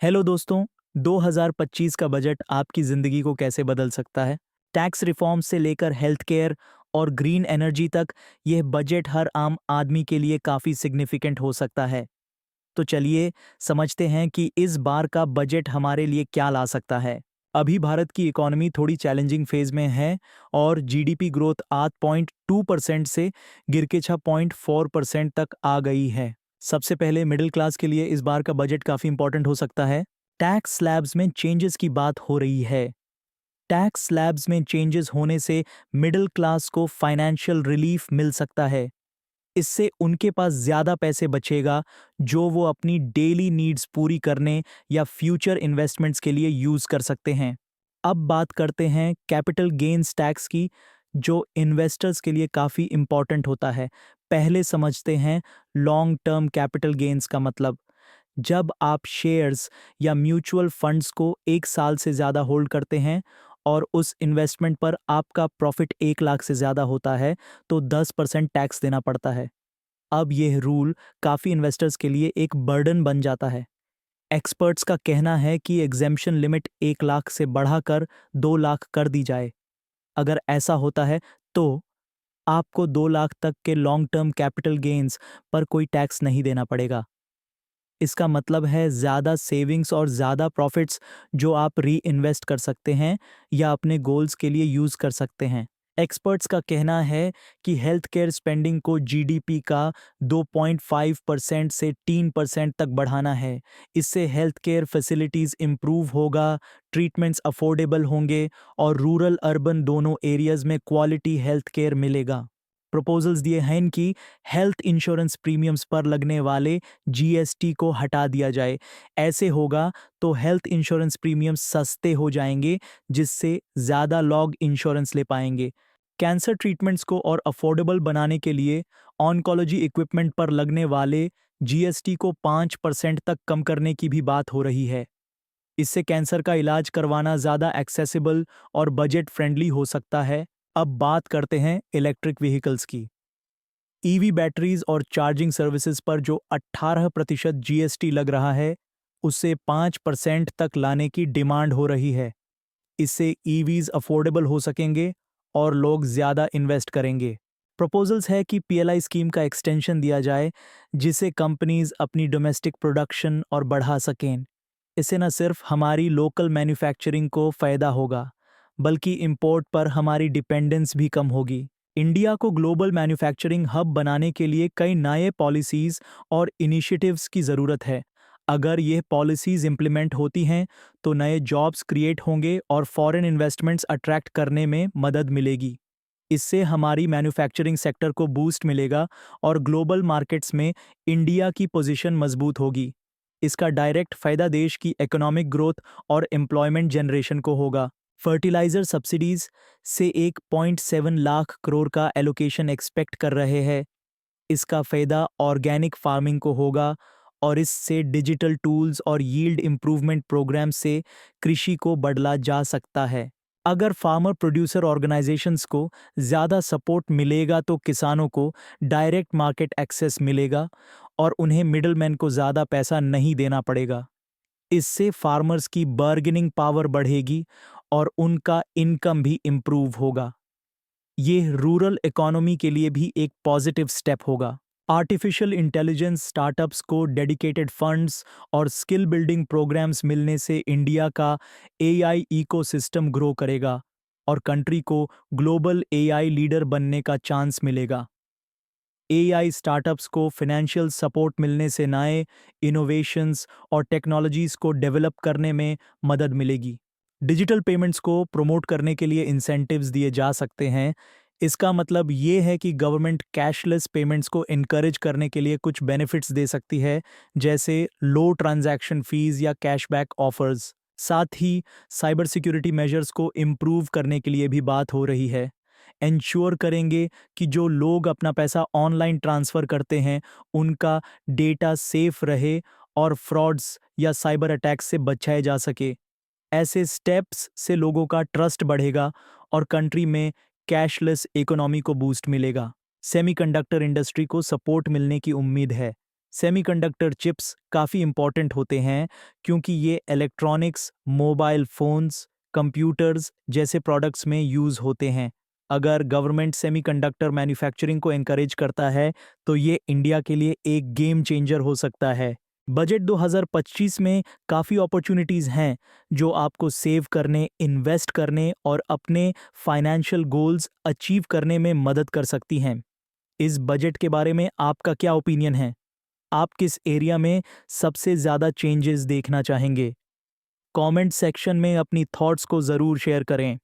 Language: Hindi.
हेलो दोस्तों। 2025 का बजट आपकी ज़िंदगी को कैसे बदल सकता है? टैक्स रिफॉर्म से लेकर हेल्थ केयर और ग्रीन एनर्जी तक, यह बजट हर आम आदमी के लिए काफ़ी सिग्निफिकेंट हो सकता है। तो चलिए समझते हैं कि इस बार का बजट हमारे लिए क्या ला सकता है। अभी भारत की इकोनॉमी थोड़ी चैलेंजिंग फेज में है और जीडीपी ग्रोथ 8.2% से गिर के 6.4% तक आ गई है। सबसे पहले मिडिल क्लास के लिए इस बार का बजट काफ़ी इंपॉर्टेंट हो सकता है। टैक्स स्लैब्स में चेंजेस की बात हो रही है। टैक्स स्लैब्स में चेंजेस होने से मिडिल क्लास को फाइनेंशियल रिलीफ मिल सकता है। इससे उनके पास ज़्यादा पैसे बचेगा जो वो अपनी डेली नीड्स पूरी करने या फ्यूचर इन्वेस्टमेंट्स के लिए यूज़ कर सकते हैं। अब बात करते हैं कैपिटल गेन्स टैक्स की, जो इन्वेस्टर्स के लिए काफ़ी इम्पॉर्टेंट होता है। पहले समझते हैं लॉन्ग टर्म कैपिटल गेन्स का मतलब। जब आप शेयर्स या म्यूचुअल फंड्स को 1 साल से ज़्यादा होल्ड करते हैं और उस इन्वेस्टमेंट पर आपका प्रॉफिट 1 लाख से ज़्यादा होता है, तो 10% टैक्स देना पड़ता है। अब यह रूल काफ़ी इन्वेस्टर्स के लिए एक बर्डन बन जाता है। एक्सपर्ट्स का कहना है कि एग्जेम्पशन लिमिट 1 लाख से बढ़ाकर 2 लाख कर दी जाए। अगर ऐसा होता है तो आपको 2 लाख तक के लॉन्ग टर्म कैपिटल गेन्स पर कोई टैक्स नहीं देना पड़ेगा। इसका मतलब है ज़्यादा सेविंग्स और ज़्यादा प्रॉफिट्स जो आप री इन्वेस्ट कर सकते हैं या अपने गोल्स के लिए यूज़ कर सकते हैं। एक्सपर्ट्स का कहना है कि हेल्थ केयर स्पेंडिंग को जीडीपी का 2.5% से 3% तक बढ़ाना है। इससे हेल्थ केयर फैसिलिटीज़ इम्प्रूव होगा, ट्रीटमेंट्स अफोर्डेबल होंगे और रूरल अर्बन दोनों एरियाज़ में क्वालिटी हेल्थ केयर मिलेगा। प्रपोजल्स दिए हैं कि हेल्थ इंश्योरेंस प्रीमियम्स पर लगने वाले जीएसटी को हटा दिया जाए। ऐसे होगा तो हेल्थ इंश्योरेंस प्रीमियम सस्ते हो जाएंगे, जिससे ज़्यादा लोग इंश्योरेंस ले पाएंगे। कैंसर ट्रीटमेंट्स को और अफोर्डेबल बनाने के लिए ऑन्कोलॉजी इक्विपमेंट पर लगने वाले जीएसटी को 5% तक कम करने की भी बात हो रही है। इससे कैंसर का इलाज करवाना ज़्यादा एक्सेसिबल और बजट फ्रेंडली हो सकता है। अब बात करते हैं इलेक्ट्रिक व्हीकल्स की। ईवी बैटरीज और चार्जिंग सर्विसेज पर जो 18% जीएसटी लग रहा है, उससे 5% तक लाने की डिमांड हो रही है। इससे ईवीज अफोर्डेबल हो सकेंगे और लोग ज़्यादा इन्वेस्ट करेंगे। प्रपोजल्स है कि पीएलआई स्कीम का एक्सटेंशन दिया जाए, जिससे कंपनीज अपनी डोमेस्टिक प्रोडक्शन और बढ़ा सकें। इससे न सिर्फ हमारी लोकल मैन्युफैक्चरिंग को फ़ायदा होगा, बल्कि इंपोर्ट पर हमारी डिपेंडेंस भी कम होगी। इंडिया को ग्लोबल मैन्युफैक्चरिंग हब बनाने के लिए कई नए पॉलिसीज़ और इनिशिएटिव्स की ज़रूरत है। अगर ये पॉलिसीज़ इम्प्लीमेंट होती हैं, तो नए जॉब्स क्रिएट होंगे और फॉरेन इन्वेस्टमेंट्स अट्रैक्ट करने में मदद मिलेगी। इससे हमारी मैन्युफैक्चरिंग सेक्टर को बूस्ट मिलेगा और ग्लोबल मार्केट्स में इंडिया की पोजीशन मजबूत होगी। इसका डायरेक्ट फायदा देश की इकोनॉमिक ग्रोथ और एम्प्लॉयमेंट जनरेशन को होगा। फर्टिलाइजर सब्सिडीज से 1.7 लाख करोड़ का एलोकेशन एक्सपेक्ट कर रहे हैं। इसका फायदा ऑर्गेनिक फार्मिंग को होगा और इससे डिजिटल टूल्स और यील्ड इम्प्रूवमेंट प्रोग्राम से कृषि को बढ़ाया जा सकता है। अगर फार्मर प्रोड्यूसर ऑर्गेनाइजेशंस को ज़्यादा सपोर्ट मिलेगा तो किसानों को डायरेक्ट मार्केट एक्सेस मिलेगा और उन्हें मिडलमैन को ज़्यादा पैसा नहीं देना पड़ेगा। इससे फार्मर्स की बार्गेनिंग पावर बढ़ेगी और उनका इनकम भी इम्प्रूव होगा। ये रूरल इकोनॉमी के लिए भी एक पॉजिटिव स्टेप होगा। आर्टिफिशियल इंटेलिजेंस स्टार्टअप्स को डेडिकेटेड फंड्स और स्किल बिल्डिंग प्रोग्राम्स मिलने से इंडिया का एआई इकोसिस्टम ग्रो करेगा और कंट्री को ग्लोबल एआई लीडर बनने का चांस मिलेगा। एआई स्टार्टअप्स को फाइनेंशियल सपोर्ट मिलने से नए इनोवेशंस और टेक्नोलॉजीज को डेवलप करने में मदद मिलेगी। डिजिटल पेमेंट्स को प्रमोट करने के लिए इंसेंटिव्स दिए जा सकते हैं। इसका मतलब ये है कि गवर्नमेंट कैशलेस पेमेंट्स को इनकरेज करने के लिए कुछ बेनिफिट्स दे सकती है, जैसे लो ट्रांजैक्शन फीस या कैशबैक ऑफर्स। साथ ही साइबर सिक्योरिटी मेजर्स को इम्प्रूव करने के लिए भी बात हो रही है। एंश्योर करेंगे कि जो लोग अपना पैसा ऑनलाइन ट्रांसफ़र करते हैं, उनका डेटा सेफ रहे और फ्रॉड्स या साइबर अटैक्स से बचाए जा सके। ऐसे स्टेप्स से लोगों का ट्रस्ट बढ़ेगा और कंट्री में कैशलेस इकोनॉमी को बूस्ट मिलेगा। सेमीकंडक्टर इंडस्ट्री को सपोर्ट मिलने की उम्मीद है। सेमीकंडक्टर चिप्स काफ़ी इम्पॉर्टेंट होते हैं क्योंकि ये इलेक्ट्रॉनिक्स, मोबाइल फ़ोन्स, कंप्यूटर्स जैसे प्रोडक्ट्स में यूज़ होते हैं। अगर गवर्नमेंट सेमीकंडक्टर मैन्युफैक्चरिंग को एनकरेज करता है, तो ये इंडिया के लिए एक गेम चेंजर हो सकता है। बजट 2025 में काफ़ी अपॉर्चुनिटीज़ हैं, जो आपको सेव करने, इन्वेस्ट करने और अपने फाइनेंशियल गोल्स अचीव करने में मदद कर सकती हैं। इस बजट के बारे में आपका क्या ओपिनियन है? आप किस एरिया में सबसे ज़्यादा चेंजेस देखना चाहेंगे? कमेंट सेक्शन में अपनी थॉट्स को ज़रूर शेयर करें।